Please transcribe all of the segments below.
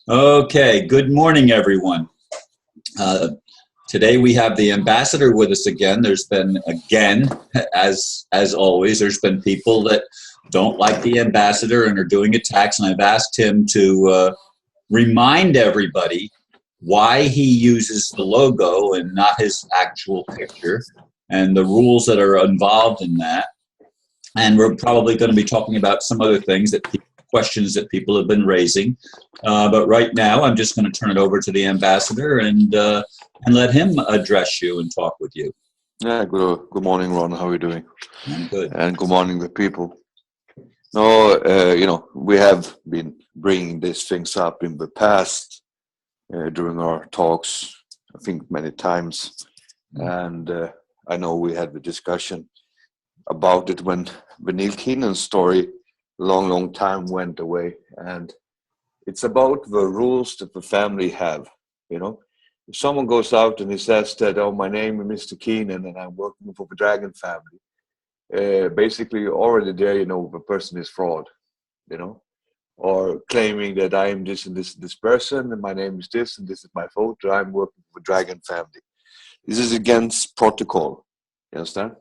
Okay, good morning, everyone. Uh, Today we have the ambassador with us again. There's been, again, as always, there's been people that don't like the ambassador and are doing attacks, and I've asked him to remind everybody why he uses the logo and not his actual picture, and the rules that are involved in that. And we're probably going to be talking about some other things questions that people have been raising. But right now, I'm just going to turn it over to the ambassador and let him address you and talk with you. Yeah, good morning, Ron. How are you doing? I'm good. And good morning, the people. No, we have been bringing these things up in the past during our talks, I think many times. And I know we had the discussion about it when the Neil Keenan story long time went away. And it's about the rules that the family have, If someone goes out and he says that, oh, my name is Mr. Keenan and I'm working for the Dragon family, basically already there, the person is fraud, or claiming that I am this and this person and my name is this and this is my photo, I'm working for the Dragon family. This is against protocol, you understand?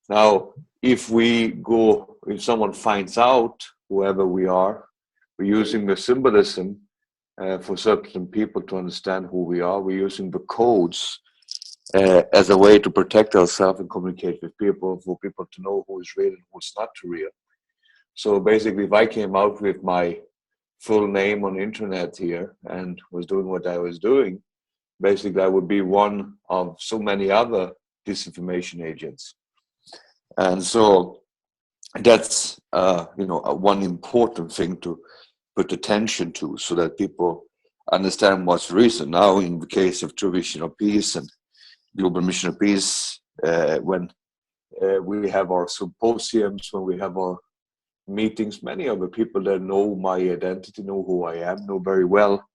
Now, if someone finds out whoever we are, we're using the symbolism for certain people to understand who we are. We're using the codes as a way to protect ourselves and communicate with people, for people to know who is real and who's not real. So basically, if I came out with my full name on the internet here and was doing what I was doing, basically I would be one of so many other disinformation agents. And so that's one important thing to put attention to, so that people understand what's the reason. Now, in the case of True Vision of Peace and Global Mission of Peace, when we have our symposiums, when we have our meetings, many of the people that know my identity, know who I am, know very well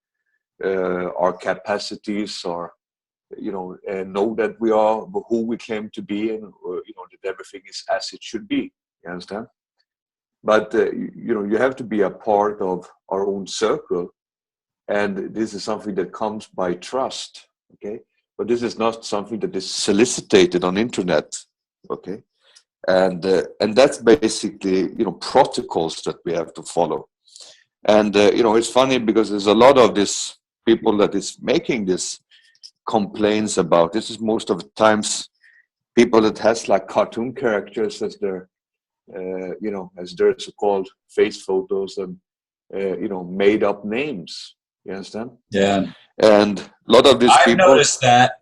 our capacities, or and know that we are who we claim to be, and that everything is as it should be. You understand? But you have to be a part of our own circle, and this is something that comes by trust. Okay, but this is not something that is solicited on internet. Okay, and that's basically protocols that we have to follow. And it's funny because there's a lot of this people that is making this complaints about. This is most of the times people that has like cartoon characters as their as their so-called face photos, and made up names. You understand? Yeah. And a lot of these I've people noticed that.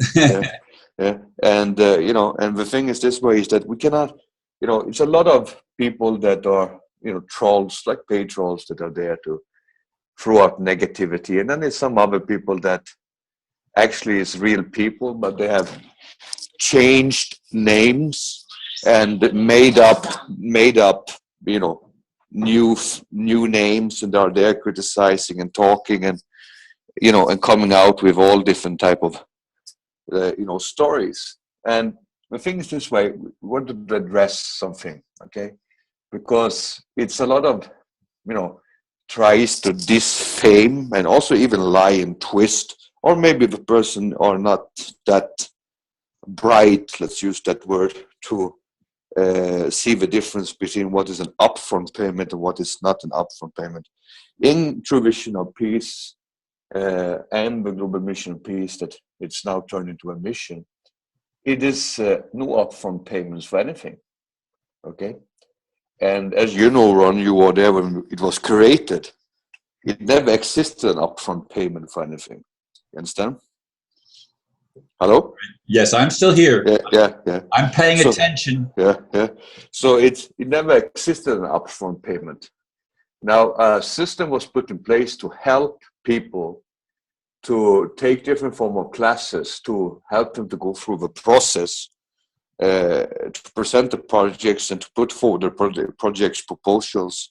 yeah. And and the thing is this way, is that we cannot, it's a lot of people that are trolls, like paid trolls, that are there to throw out negativity, and then there's some other people that actually is real people, but they have changed names and made up new names, and are there criticizing and talking, and and coming out with all different type of stories. And the thing is this way: we want to address something, okay? Because it's a lot of tries to disfame and also even lie and twist, or maybe the person are not that bright, let's use that word, to see the difference between what is an upfront payment and what is not an upfront payment. In True Vision of Peace and the Global Mission of Peace, that it's now turned into a mission, it is no upfront payments for anything. Okay? And as you know, Ron, you were there when it was created. It never existed an upfront payment for anything. You understand? Hello? Yes, I'm still here. Yeah. I'm paying attention. Yeah. So it never existed an upfront payment. Now, a system was put in place to help people to take different form of classes, to help them to go through the process, to present the projects and to put forward the projects proposals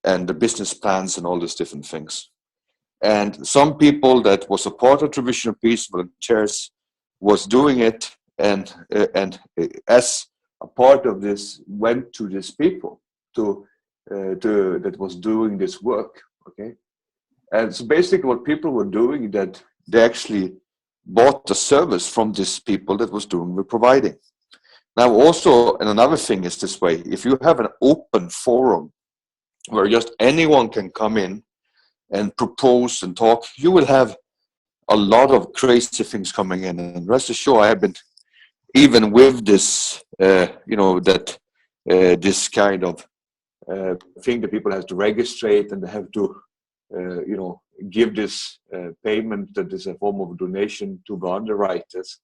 and the business plans and all these different things. And some people that was a part of True Vision of Peace, volunteers, was doing it, and as a part of this, went to these people that was doing this work. Okay, And so basically what people were doing, that they actually bought the service from these people that was doing the providing. Now also, and another thing is this way, if you have an open forum where just anyone can come in and propose and talk, you will have a lot of crazy things coming in. And rest assured, I have been, even with this, that this kind of thing that people have to registrate and they have to, give this payment that is a form of donation to the underwriters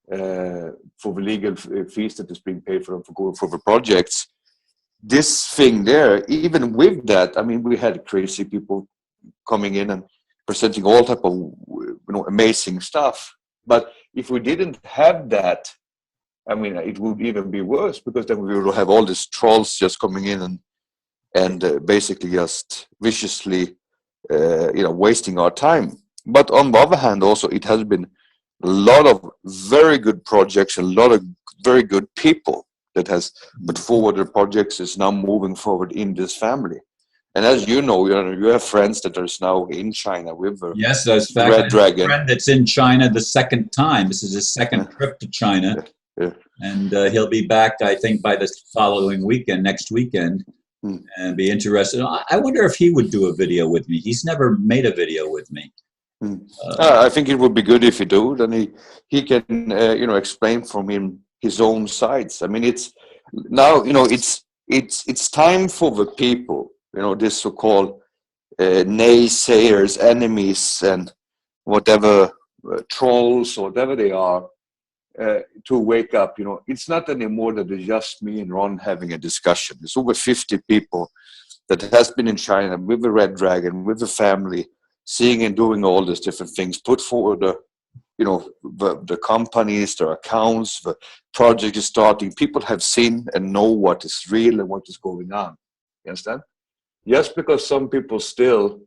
for the legal fees that is being paid for the projects. This thing there, even with that, I mean, we had crazy people coming in and presenting all type of amazing stuff. But if we didn't have that, I mean, it would even be worse, because then we would have all these trolls just coming in and basically just viciously, wasting our time. But on the other hand, also, it has been a lot of very good projects, a lot of very good people that has put forward the projects, is now moving forward in this family. And as you know, you have friends that are now in China with the Yes, as fact, Red Dragon. A friend that's in China the second time. This is his second trip to China. Yeah. And he'll be back, I think, by the following weekend, next weekend, and be interested. I wonder if he would do a video with me. He's never made a video with me. I think it would be good if he do. Then he can explain from him his own sides. I mean, it's now it's time for the people, this so-called naysayers, enemies, and whatever trolls or whatever they are, to wake up. It's not anymore that it's just me and Ron having a discussion. It's over 50 people that has been in China with the Red Dragon, with the family, seeing and doing all these different things, put forward the companies, their accounts, the project is starting. People have seen and know what is real and what is going on. You understand? Just because some people still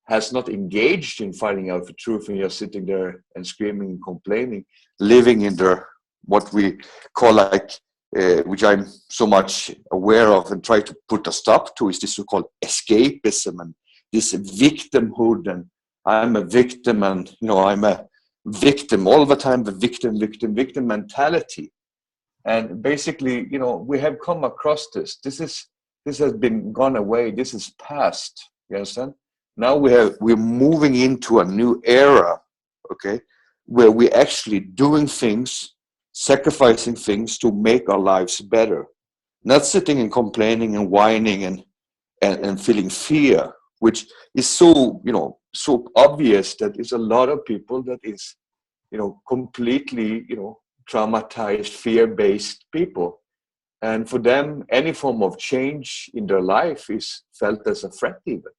has not engaged in finding out the truth and just sitting there and screaming and complaining, living in their, what we call which I'm so much aware of and try to put a stop to, is this so-called escapism and this victimhood, and I'm a victim and I'm a victim all the time, the victim mentality. And basically, we have come across this. This has been gone away. This is past. You understand? Now we're moving into a new era, okay, where we're actually doing things, sacrificing things to make our lives better. Not sitting and complaining and whining and feeling fear, which is so obvious that it's a lot of people that is, completely, traumatized, fear-based people. And for them, any form of change in their life is felt as a threat even.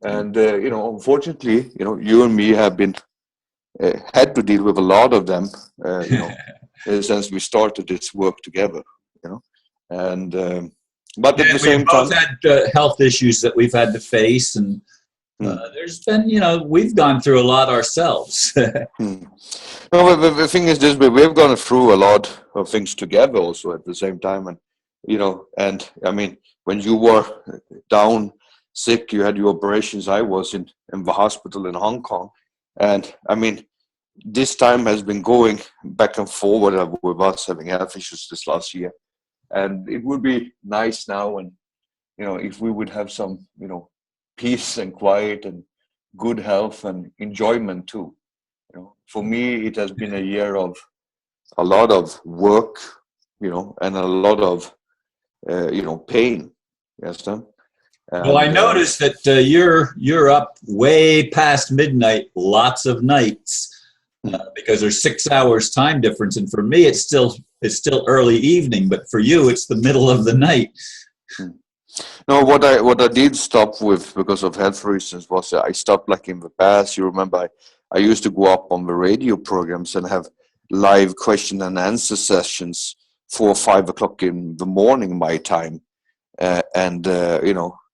And, unfortunately, you and me have been had to deal with a lot of them, since we started this work together, and but at the same time, we've both had health issues that we've had to face, and there's been, we've gone through a lot ourselves. No, the thing is this: we've gone through a lot of things together, also at the same time, and and I mean, when you were down sick, you had your operations. I was in the hospital in Hong Kong, and I mean, this time has been going back and forward with us having health issues this last year, and it would be nice now, and if we would have some peace and quiet and good health and enjoyment too. For me, it has been a year of a lot of work, and a lot of pain. Yes, well, I noticed that you're up way past midnight, lots of nights, because there's 6 hours time difference, and for me it's still early evening, but for you it's the middle of the night. No, what I did stop with because of health reasons was I stopped, like in the past. You remember I used to go up on the radio programs and have live question and answer sessions 4 or 5 o'clock in the morning my time,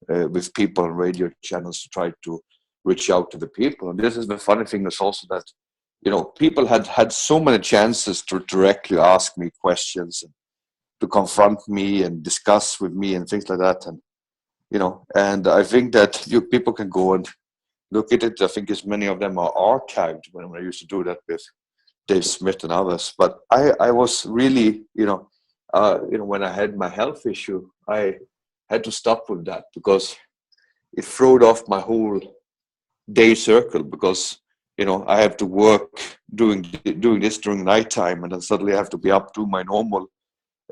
with people on radio channels to try to reach out to the people. And this is the funny thing is also that people had so many chances to directly ask me questions and to confront me and discuss with me and things like that. And and I think that people can go and look at it, I think as many of them are archived when I used to do that with Dave Smith and others. But I was really, when I had my health issue, I had to stop with that because it throwed off my whole day circle, because I have to work doing this during nighttime, and then suddenly I have to be up to my normal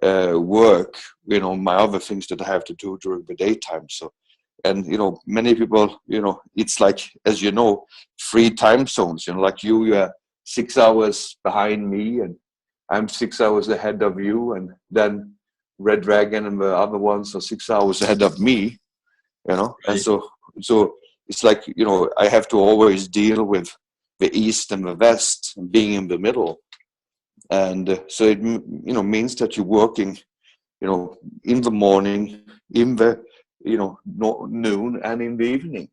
work, my other things that I have to do during the daytime. So, and many people, it's like, as 3 time zones. Like you are 6 hours behind me, and I'm 6 hours ahead of you, and then Red Dragon and the other ones are 6 hours ahead of me. And Right. so it's like I have to always deal with the East and the West, and being in the middle. And so it means that you're working in the morning, in the noon, and in the evening.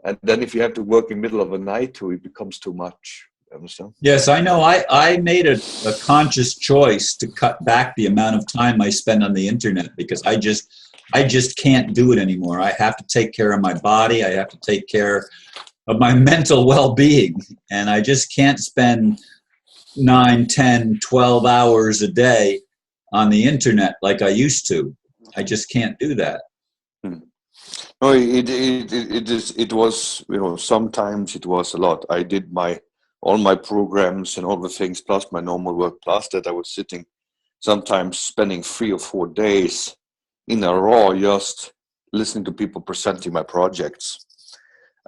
And then if you have to work in the middle of the night too, it becomes too much. You understand? Yes, I know. I made a conscious choice to cut back the amount of time I spend on the internet because I just can't do it anymore. I have to take care of my body. I have to take care of my mental well-being, and I just can't spend 9, 10, 12 hours a day on the internet like I used to. I just can't do that. Hmm. No, it was, sometimes it was a lot. I did all my programs and all the things, plus my normal work, plus that I was sitting, sometimes spending 3 or 4 days in a row just listening to people presenting my projects.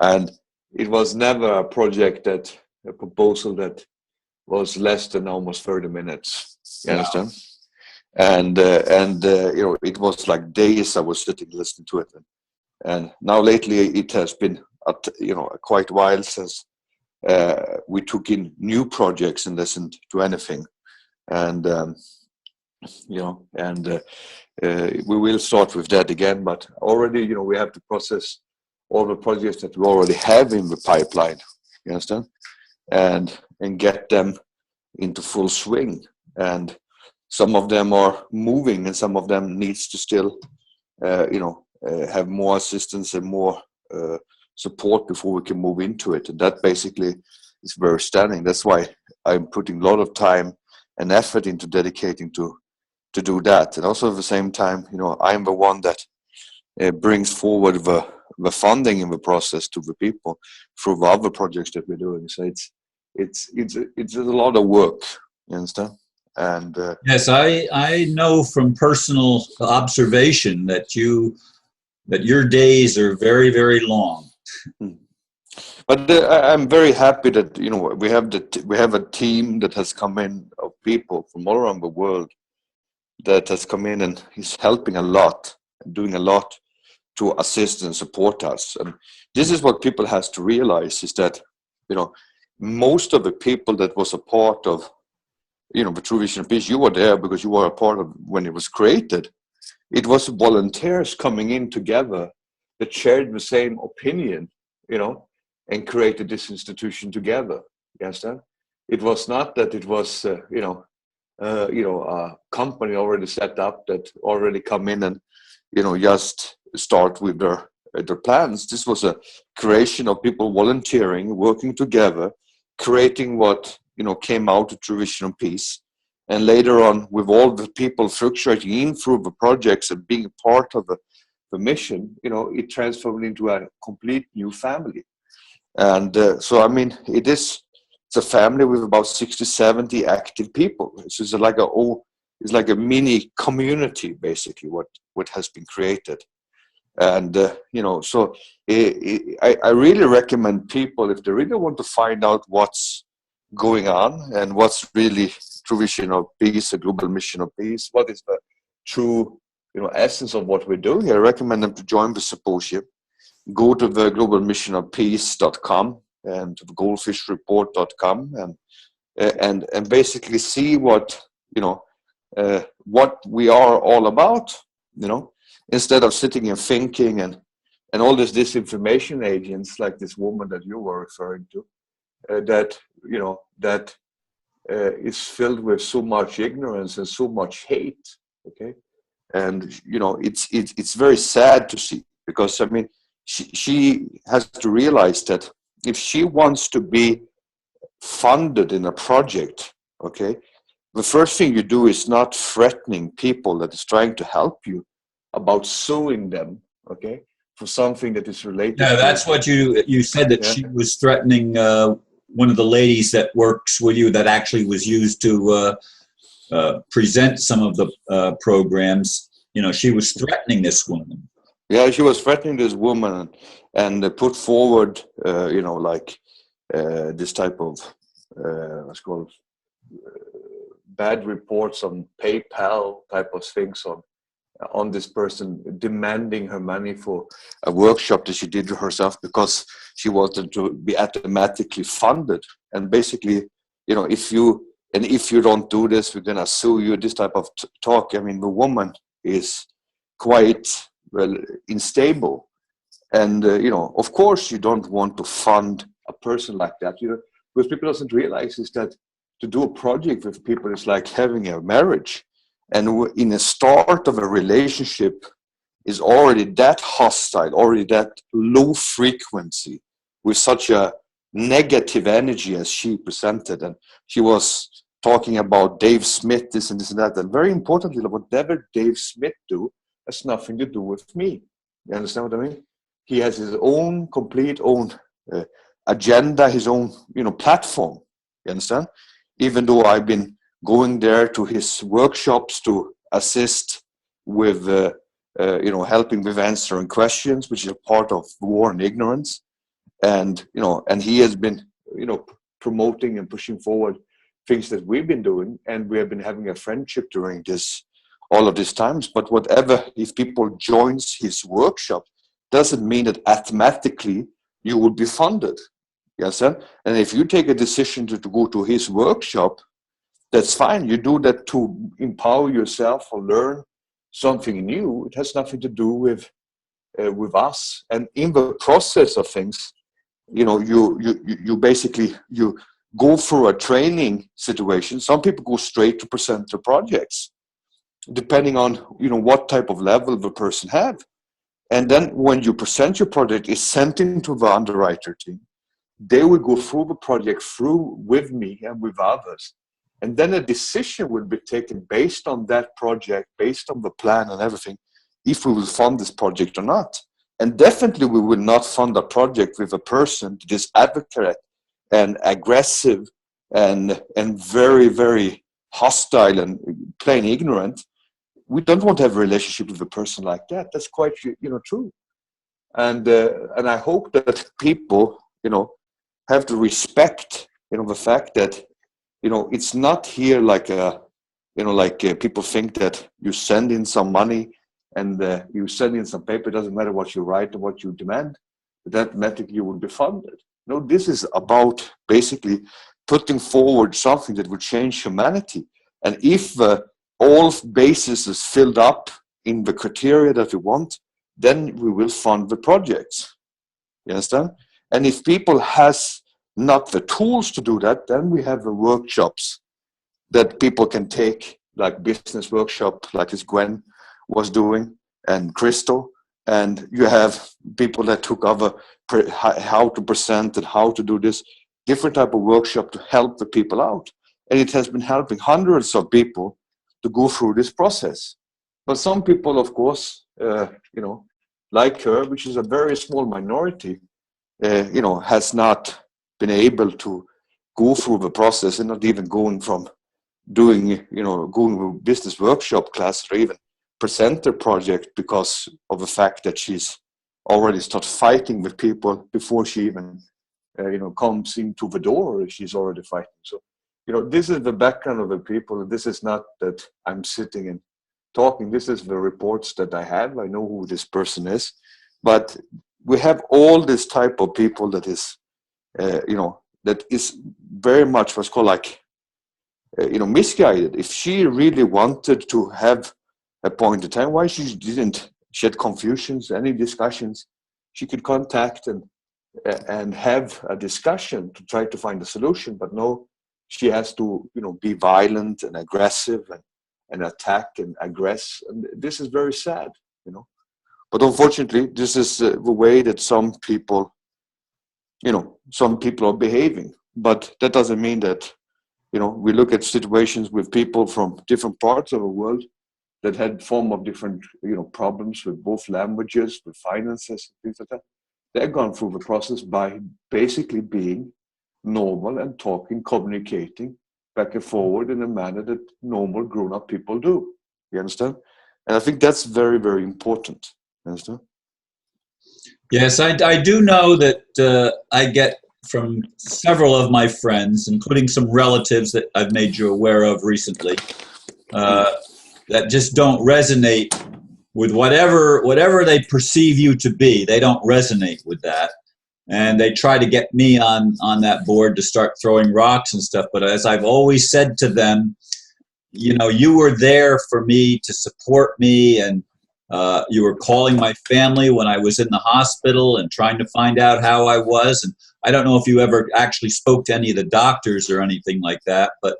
And it was never a proposal that was less than almost 30 minutes. You Wow. understand? And it was like days I was sitting listening to it. And now lately it has been quite a while since we took in new projects and listened to anything. And we will start with that again. But already we have to process all the projects that we already have in the pipeline. You understand? And get them into full swing. And some of them are moving, and some of them needs to still have more assistance and more support before we can move into it. And that basically is where we're standing. That's why I'm putting a lot of time and effort into dedicating to do that. And also at the same time, I'm the one that brings forward the funding in the process to the people through the other projects that we're doing. So it's a lot of work. You understand? And Yes, I know from personal observation that your days are very, very long. but I'm very happy that we have a team that has come in of people from all around the world that has come in and is helping a lot, doing a lot to assist and support us. And this is what people has to realize, is that most of the people that was a part of the True Vision of Peace, you were there because you were a part of when it was created. It was volunteers coming in together that shared the same opinion, and created this institution together. You understand? It was not that it was, a company already set up that already come in and, just start with their plans. This was a creation of people volunteering, working together, creating what came out of True Vision of Peace. And later on, with all the people fluctuating in through the projects and being part of the mission, it transformed into a complete new family. And so, I mean, it's a family with about 60, 70 active people. It's like a mini community, basically, what has been created. And, so I really recommend people, if they really want to find out what's going on and what's really True Vision of Peace, a global mission of peace, what is the true essence of what we're doing, I recommend them to join the symposium. Go to the globalmissionofpeace.com and to the goldfishreport.com and basically see what we are all about, instead of sitting and thinking and all this disinformation agents like this woman that you were referring to, that is filled with so much ignorance and so much hate. Okay. And it's very sad to see, because I mean, she has to realize that if she wants to be funded in a project, okay, the first thing you do is not threatening people that is trying to help you about suing them, okay, for something that is related Yeah, to, that's what you said, that yeah. she was threatening one of the ladies that works with you that actually was used to present some of the programs. You know, she was threatening this woman. Yeah, she was threatening this woman and put forward, like this type of, what's called, bad reports on PayPal type of things on this person, demanding her money for a workshop that she did herself because she wanted to be automatically funded. And basically, if you don't do this, we're gonna sue you. This type of talk. I mean, the woman is quite well unstable, and of course, you don't want to fund a person like that. Because people doesn't realize is that to do a project with people is like having a marriage, and in the start of a relationship is already that hostile, already that low frequency with such a negative energy as she presented. And she was talking about Dave Smith, this and this and that. And very importantly, whatever Dave Smith do has nothing to do with me. You understand what I mean? He has his own complete own agenda, his own platform. You understand? Even though I've been going there to his workshops to assist with helping with answering questions, which is a part of war and ignorance, and he has been promoting and pushing forward things that we've been doing, and we have been having a friendship during all of these times. But whatever, if people joins his workshop, doesn't mean that automatically you will be funded. You understand? And if you take a decision to go to his workshop, that's fine. You do that to empower yourself or learn something new. It has nothing to do with us. And in the process of things, you basically you go through a training situation. Some people go straight to present their projects, depending on what type of level the person have. And then when you present your project, it's sent into the underwriter team. They will go through the project through with me and with others. And then a decision will be taken based on that project, based on the plan and everything, if we will fund this project or not. And definitely we will not fund a project with a person that is advocate and aggressive and very, very hostile and plain ignorant. We don't want to have a relationship with a person like that. That's quite true. And I hope that people have to respect the fact that it's not here like people think that you send in some money and you send in some paper. It doesn't matter what you write or what you demand, that automatically you will be funded. This is about basically putting forward something that will change humanity. And if all bases is filled up in the criteria that we want, then we will fund the projects. You understand? And if people has not the tools to do that, then we have the workshops that people can take, like business workshop, like as Gwen was doing, and Crystal. And you have people that took over how to present and how to do this, different type of workshop to help the people out. And it has been helping hundreds of people to go through this process. But some people, of course, like her, which is a very small minority, has not been able to go through the process, and not even going from going to business workshop class or even present their project, because of the fact that she's already started fighting with people before she even comes into the door. She's already fighting. So this is the background of the people. This is not that I'm sitting and talking. This is the reports that I have. I know who this person is, but we have all this type of people that is that is very much what's called like misguided. If she really wanted to have a point in time, why she didn't shed confusions, any discussions, she could contact and have a discussion to try to find a solution. But no, she has to be violent and aggressive and attack and aggress. And this is very sad. But unfortunately, this is the way that some people are behaving. But that doesn't mean that, we look at situations with people from different parts of the world that had form of different, problems with both languages, with finances, things like that. They've gone through the process by basically being normal and talking, communicating back and forward in a manner that normal grown-up people do. You understand? And I think that's very, very important. You understand? Yes, I do know that I get from several of my friends, including some relatives that I've made you aware of recently, that just don't resonate with whatever they perceive you to be. They don't resonate with that, and they try to get me on that board to start throwing rocks and stuff. But as I've always said to them, you were there for me to support me, and you were calling my family when I was in the hospital and trying to find out how I was. And I don't know if you ever actually spoke to any of the doctors or anything like that, but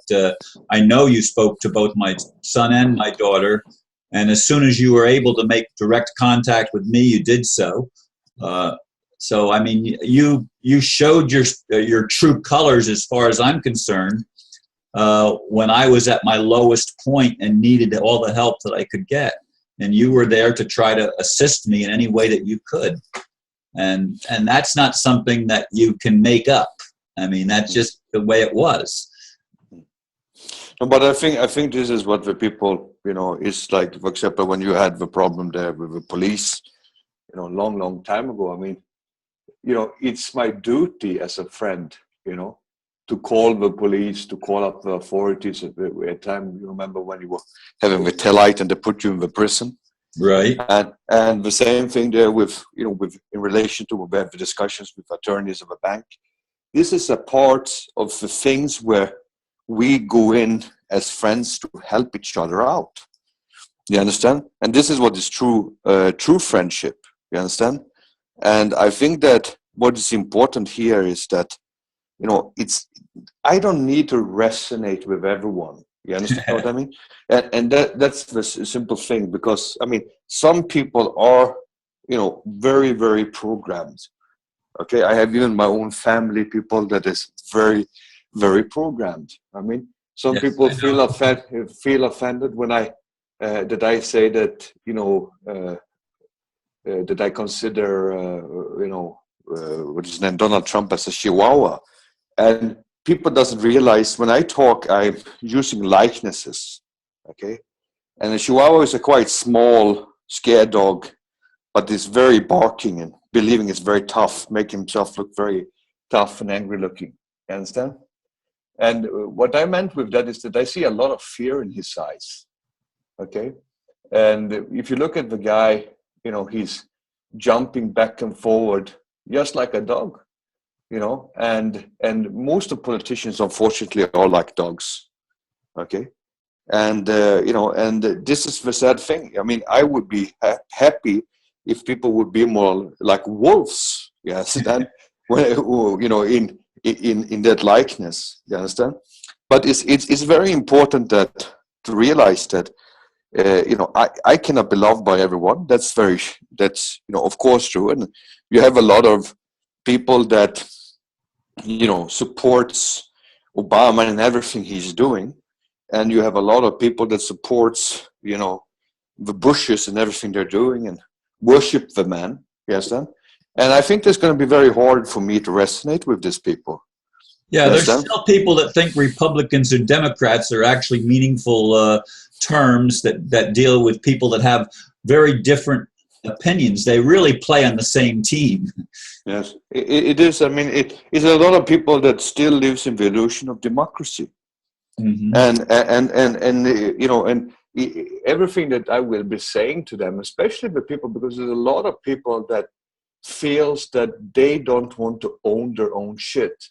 I know you spoke to both my son and my daughter. And as soon as you were able to make direct contact with me, you did so. So I mean, you showed your true colors as far as I'm concerned when I was at my lowest point and needed all the help that I could get. And you were there to try to assist me in any way that you could. And that's not something that you can make up. I mean, that's just the way it was. No, but I think this is what the people, is like, for example, when you had the problem there with the police, long time ago. I mean, it's my duty as a friend, to call the police, to call up the authorities. At a time, you remember when you were having the taillight and they put you in the prison, right? And the same thing there with in relation to the discussions with attorneys of a bank. This is a part of the things where we go in as friends to help each other out. You understand? And this is what is true friendship. You understand? And I think that what is important here is that, I don't need to resonate with everyone. You understand what I mean? And that's the simple thing, because, I mean, some people are, very, very programmed. Okay, I have even my own family people that is very, very programmed. I mean, some people feel offended when I say that, that I consider, what is his name, Donald Trump as a chihuahua. And people doesn't realize when I talk, I'm using likenesses, okay? And a chihuahua is a quite small, scared dog, but is very barking and believing it's very tough, making himself look very tough and angry looking. You understand? And what I meant with that is that I see a lot of fear in his eyes, okay? And if you look at the guy, he's jumping back and forward just like a dog. And most of politicians, unfortunately, are like dogs, okay? And, and this is the sad thing. I mean, I would be happy if people would be more like wolves, yes, than, in that likeness, you understand? But it's very important to realize that, I cannot be loved by everyone. That's of course true. And you have a lot of people that, supports Obama and everything he's doing. And you have a lot of people that supports, the Bushes and everything they're doing and worship the man. Yes, then. And I think it's going to be very hard for me to resonate with these people. Yeah, there's still people that think Republicans or Democrats are actually meaningful terms that deal with people that have very different opinions. They really play on the same team. Yes, it is. I mean, it's a lot of people that still lives in the illusion of democracy. Mm-hmm. And everything that I will be saying to them, especially the people, because there's a lot of people that feels that they don't want to own their own shit.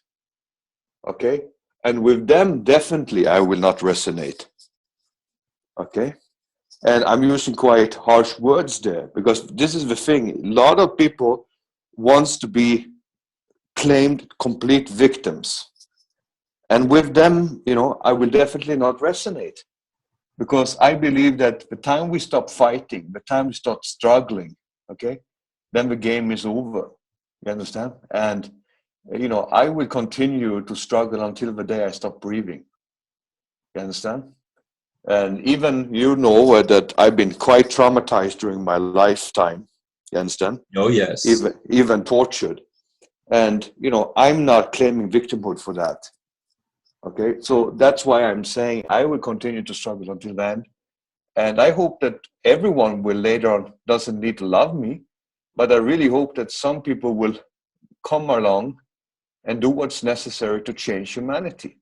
Okay, and with them, definitely, I will not resonate. Okay, and I'm using quite harsh words there because this is the thing. A lot of people wants to be claimed complete victims. And with them, I will definitely not resonate because I believe that the time we stop fighting, the time we stop struggling, okay, then the game is over. You understand? And I will continue to struggle until the day I stop breathing. You understand? And even that I've been quite traumatized during my lifetime. You understand? Oh, yes. Even tortured. And I'm not claiming victimhood for that. Okay, so that's why I'm saying I will continue to struggle until then. And I hope that everyone will later on doesn't need to love me, but I really hope that some people will come along and do what's necessary to change humanity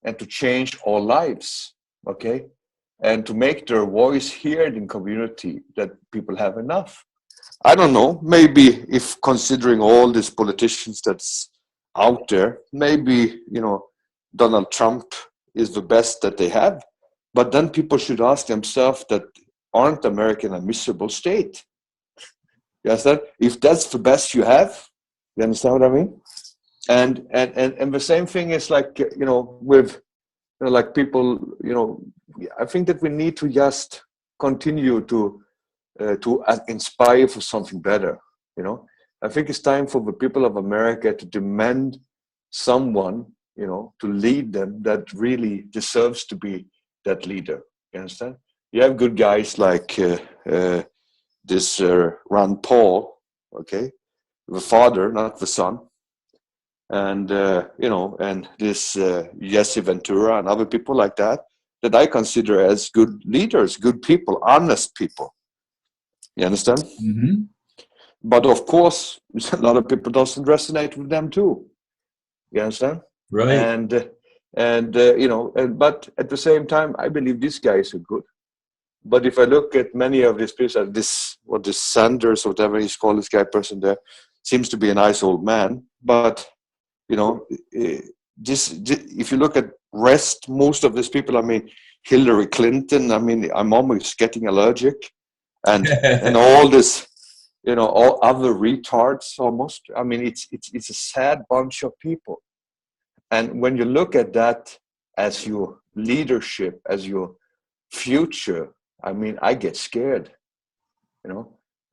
and to change our lives, okay? And to make their voice heard in community, that people have enough. I don't know, maybe if considering all these politicians that's out there, maybe, Donald Trump is the best that they have. But then people should ask themselves that aren't America a miserable state? You understand? If that's the best you have, you understand what I mean? And the same thing is like, with like people, I think that we need to just continue to inspire for something better. I think it's time for the people of America to demand someone, to lead them that really deserves to be that leader. You understand? You have good guys like this Ron Paul, okay, the father, not the son, and and this Jesse Ventura and other people like that I consider as good leaders, good people, honest people. You understand? Mm-hmm. But of course, a lot of people doesn't resonate with them too. You understand? Right. But at the same time, I believe these guys are good. But if I look at many of these people, this Sanders or whatever he's called, this guy person there, seems to be a nice old man. But if you look at most of these people, I mean, Hillary Clinton, I mean, I'm almost getting allergic, and all this, all other retards almost. I mean, it's a sad bunch of people. And when you look at that as your leadership, as your future, I mean, I get scared, and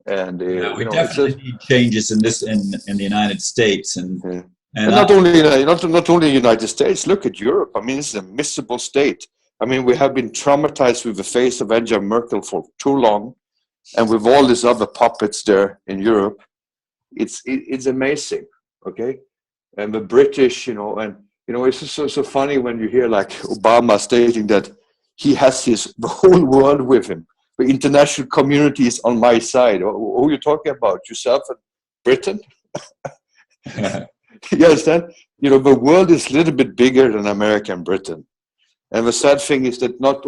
Yeah, we definitely need changes in the United States, yeah. and And not only United States. Look at Europe. I mean, it's a miserable state. I mean, we have been traumatized with the face of Angela Merkel for too long, and with all these other puppets there in Europe, it's amazing. Okay, and the British, it's just so funny when you hear like Obama stating that he has the whole world with him. The international community is on my side. Who are you talking about? Yourself and Britain? You understand? The world is a little bit bigger than America and Britain. And the sad thing is that not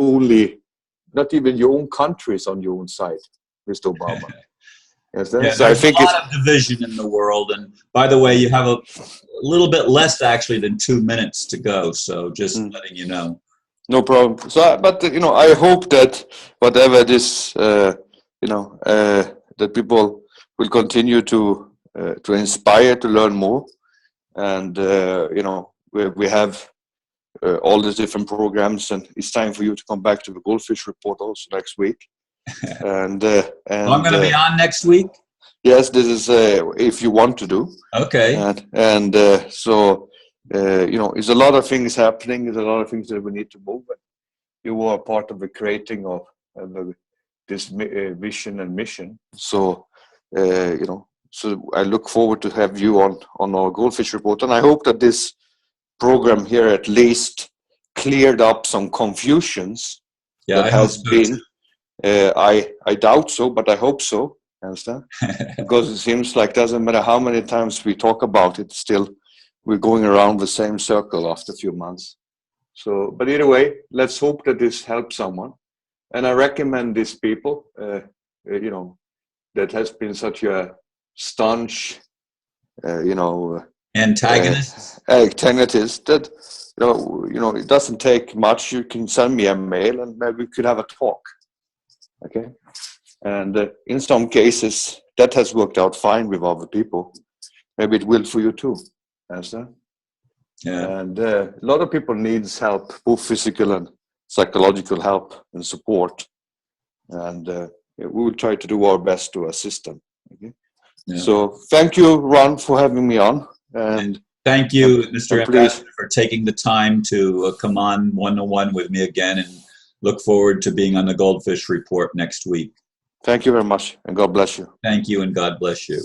even your own country is on your own side, Mr. Obama. Yeah, So I there's a think lot of division in the world. And by the way, you have a little bit less actually than 2 minutes to go. So just letting you know. No problem. So, but I hope that whatever this, that people will continue to inspire to learn more, and we have all these different programs, and it's time for you to come back to the Goldfish Report also next week. And I'm going to be on next week. Yes, this is if you want to do. Okay. And so there's a lot of things happening. There's a lot of things that we need to move. You are part of the creating of this vision and mission. So so I look forward to have you on our Goldfish Report, and I hope that this program here at least cleared up some confusions that has been. I doubt so, but I hope so. Understand? Because it seems like doesn't matter how many times we talk about it, still we're going around the same circle after a few months. So, but either way, let's hope that this helps someone. And I recommend these people, that has been such a staunch, antagonist that it doesn't take much. You can send me a mail, and maybe we could have a talk. Okay. And in some cases, that has worked out fine with other people. Maybe it will for you too. Understand? Yeah. And a lot of people needs help, both physical and psychological help and support. And we will try to do our best to assist them. Okay. Yeah. So thank you, Ron, for having me on. And thank you, Mr. and please, Ambassador, for taking the time to come on one-on-one with me again, and look forward to being on the Goldfish Report next week. thank you very much, and God bless you. Thank you, and God bless you.